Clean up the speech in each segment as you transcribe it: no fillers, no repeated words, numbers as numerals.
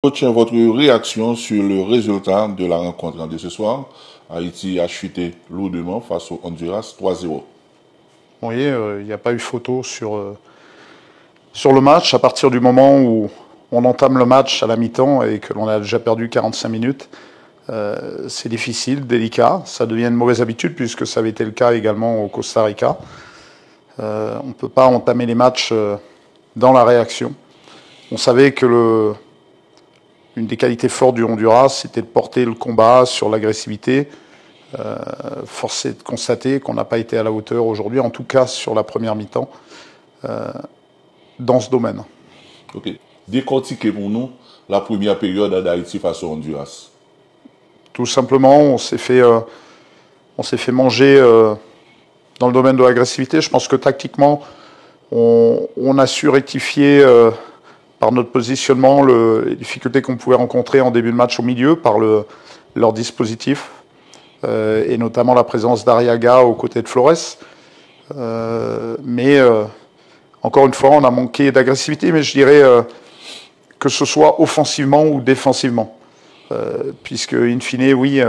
Coach, votre réaction sur le résultat de la rencontre de ce soir? Haïti a chuté lourdement face au Honduras 3-0. Oui, il n'y a pas eu photo sur le match. À partir du moment où on entame le match à la mi-temps et que l'on a déjà perdu 45 minutes, c'est difficile, délicat. Ça devient une mauvaise habitude puisque ça avait été le cas également au Costa Rica. On ne peut pas entamer les matchs dans la réaction. On savait que une des qualités fortes du Honduras, c'était de porter le combat sur l'agressivité. Force est de constater qu'on n'a pas été à la hauteur aujourd'hui, en tout cas sur la première mi-temps, dans ce domaine. Ok. Décortiquez pour nous la première période d'Haïti face au Honduras. Tout simplement, on s'est fait manger dans le domaine de l'agressivité. Je pense que tactiquement, on a su rectifier par notre positionnement les difficultés qu'on pouvait rencontrer en début de match au milieu, par leur dispositif, et notamment la présence d'Ariaga aux côtés de Flores. Mais encore une fois, on a manqué d'agressivité, mais je dirais que ce soit offensivement ou défensivement. Puisque, in fine, oui,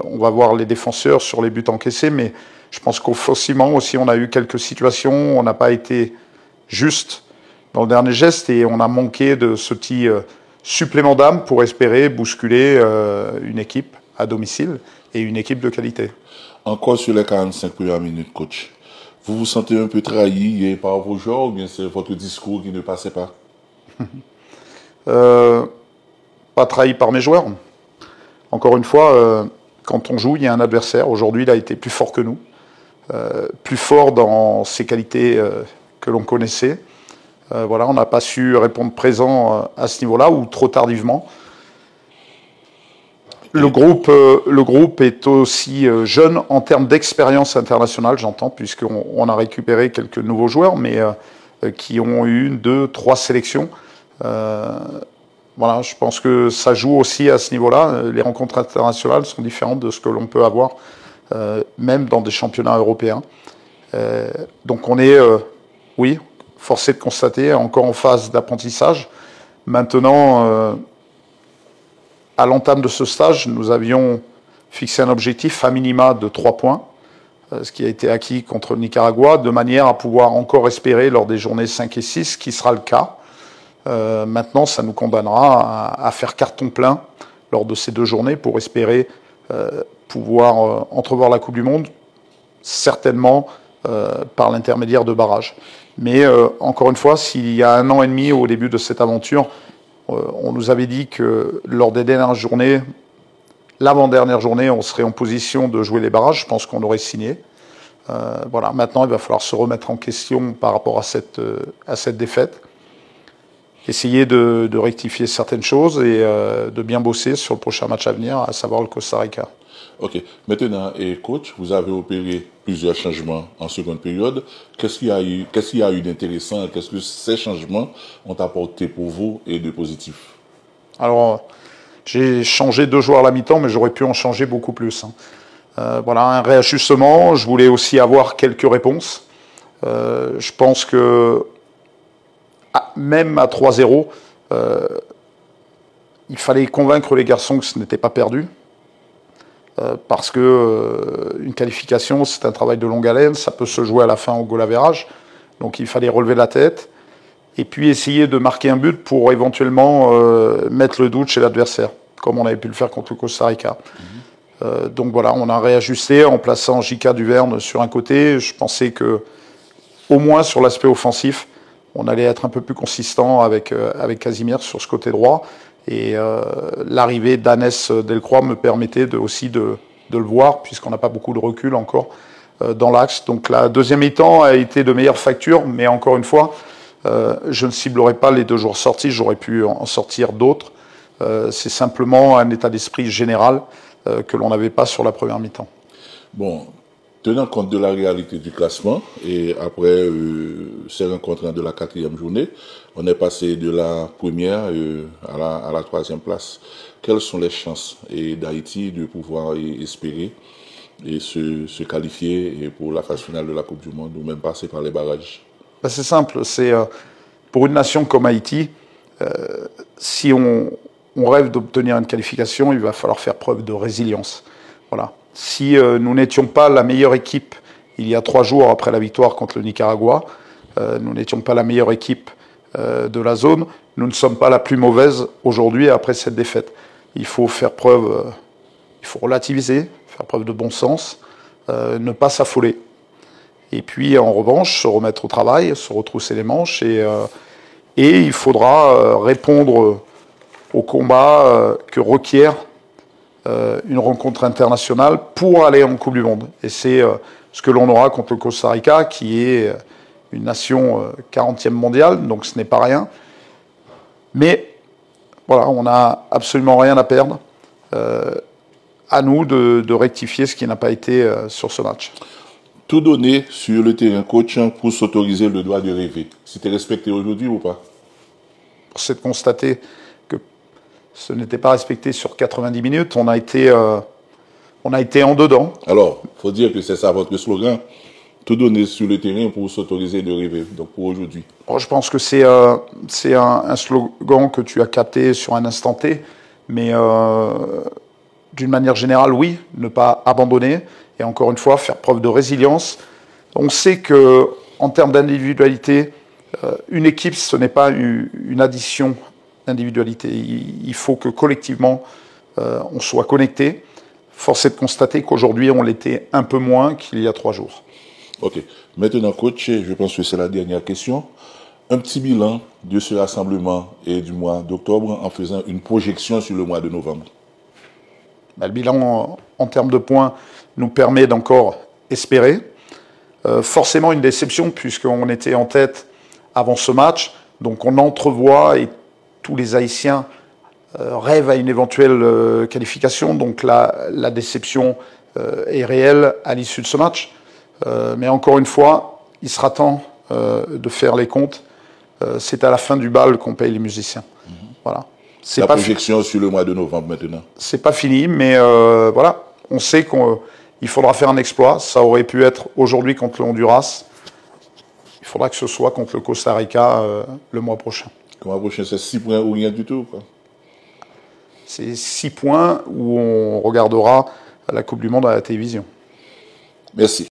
on va voir les défenseurs sur les buts encaissés, mais je pense qu'offensivement aussi, on a eu quelques situations, on n'a pas été juste dans le dernier geste et on a manqué de ce petit supplément d'âme pour espérer bousculer une équipe à domicile et une équipe de qualité. Encore sur les 45 premières minutes, coach. Vous vous sentez un peu trahi par vos joueurs ou bien c'est votre discours qui ne passait pas? Pas trahi par mes joueurs. Encore une fois, quand on joue, il y a un adversaire. Aujourd'hui, il a été plus fort que nous, plus fort dans ses qualités que l'on connaissait. Voilà, on n'a pas su répondre présent à ce niveau-là ou trop tardivement. Le groupe est aussi jeune en termes d'expérience internationale, j'entends, puisqu'on a récupéré quelques nouveaux joueurs, mais qui ont eu 1, 2, 3 sélections. Voilà, je pense que ça joue aussi à ce niveau-là. Les rencontres internationales sont différentes de ce que l'on peut avoir, même dans des championnats européens. Donc on est, oui, forcé de constater, encore en phase d'apprentissage. Maintenant, à l'entame de ce stage, nous avions fixé un objectif à minima de 3 points, ce qui a été acquis contre le Nicaragua, de manière à pouvoir encore espérer lors des journées 5 et 6, ce qui sera le cas. Maintenant, ça nous condamnera à faire carton plein lors de ces 2 journées pour espérer pouvoir entrevoir la Coupe du Monde, certainement par l'intermédiaire de barrages. Mais encore une fois, s'il y a 1 an et demi au début de cette aventure, on nous avait dit que lors des dernières journées, l'avant-dernière journée, on serait en position de jouer les barrages. Je pense qu'on aurait signé. Voilà. Maintenant, il va falloir se remettre en question par rapport à cette défaite. Essayer de rectifier certaines choses et de bien bosser sur le prochain match à venir, à savoir le Costa Rica. Ok. Maintenant, coach, vous avez opéré plusieurs changements en seconde période. Qu'est-ce qu'il y a eu d'intéressant? Qu'est-ce que ces changements ont apporté pour vous et de positif? Alors, j'ai changé 2 joueurs à la mi-temps, mais j'aurais pu en changer beaucoup plus. Voilà, un réajustement. Je voulais aussi avoir quelques réponses. Je pense que même à 3-0, il fallait convaincre les garçons que ce n'était pas perdu. Parce que une qualification, c'est un travail de longue haleine, ça peut se jouer à la fin au goal average. Donc il fallait relever la tête et puis essayer de marquer un but pour éventuellement mettre le doute chez l'adversaire, comme on avait pu le faire contre le Costa Rica. Donc voilà, on a réajusté en plaçant J.K. Duverne sur un côté. Je pensais que, au moins sur l'aspect offensif, on allait être un peu plus consistant avec Casimir sur ce côté droit. Et l'arrivée d'Anès Delcroix me permettait aussi de le voir, puisqu'on n'a pas beaucoup de recul encore dans l'axe. Donc la deuxième mi-temps a été de meilleure facture, mais encore une fois, je ne ciblerai pas les 2 jours sortis, j'aurais pu en sortir d'autres. C'est simplement un état d'esprit général que l'on n'avait pas sur la première mi-temps. Bon, tenant compte de la réalité du classement, et après ces rencontres de la 4e journée, on est passé de la première à la 3e place. Quelles sont les chances d'Haïti de pouvoir espérer se qualifier pour la phase finale de la Coupe du Monde ou même passer par les barrages? C'est simple, pour une nation comme Haïti, si on on rêve d'obtenir une qualification, il va falloir faire preuve de résilience. Voilà. Si nous n'étions pas la meilleure équipe il y a 3 jours après la victoire contre le Nicaragua, nous n'étions pas la meilleure équipe de la zone, nous ne sommes pas la plus mauvaise aujourd'hui après cette défaite. Il faut faire preuve, il faut relativiser, faire preuve de bon sens, ne pas s'affoler. Et puis en revanche, se remettre au travail, se retrousser les manches et il faudra répondre au combat que requiert une rencontre internationale pour aller en Coupe du Monde. Et c'est ce que l'on aura contre le Costa Rica, qui est une nation 40e mondiale, donc ce n'est pas rien. Mais voilà, on n'a absolument rien à perdre. À nous de rectifier ce qui n'a pas été sur ce match. Tout donner sur le terrain, coach, pour s'autoriser le droit de rêver. C'était respecté aujourd'hui ou pas? C'est de constater que ce n'était pas respecté sur 90 minutes. On a été en dedans. Alors, il faut dire que c'est ça votre slogan. Tout donner sur le terrain pour s'autoriser de rêver. Donc pour aujourd'hui. Je pense que c'est un slogan que tu as capté sur un instant T. Mais d'une manière générale, oui, ne pas abandonner. Et encore une fois, faire preuve de résilience. On sait qu'en termes d'individualité, une équipe, ce n'est pas une addition d'individualité. Il faut que collectivement, on soit connecté. Force est de constater qu'aujourd'hui, on l'était un peu moins qu'il y a 3 jours. Ok. Maintenant, coach, je pense que c'est la dernière question. Un petit bilan de ce rassemblement et du mois d'octobre en faisant une projection sur le mois de novembre. Le bilan en termes de points nous permet d'encore espérer. Forcément une déception puisqu'on était en tête avant ce match. Donc on entrevoit et tous les Haïtiens rêvent à une éventuelle qualification. Donc la déception est réelle à l'issue de ce match. Mais encore une fois, il sera temps de faire les comptes. C'est à la fin du bal qu'on paye les musiciens. Voilà. La projection sur le mois de novembre maintenant. C'est pas fini, mais voilà. On sait qu'il faudra faire un exploit. Ça aurait pu être aujourd'hui contre le Honduras. Il faudra que ce soit contre le Costa Rica le mois prochain. Le mois prochain, c'est 6 points ou rien du tout, quoi. C'est 6 points où on regardera la Coupe du Monde à la télévision. Merci.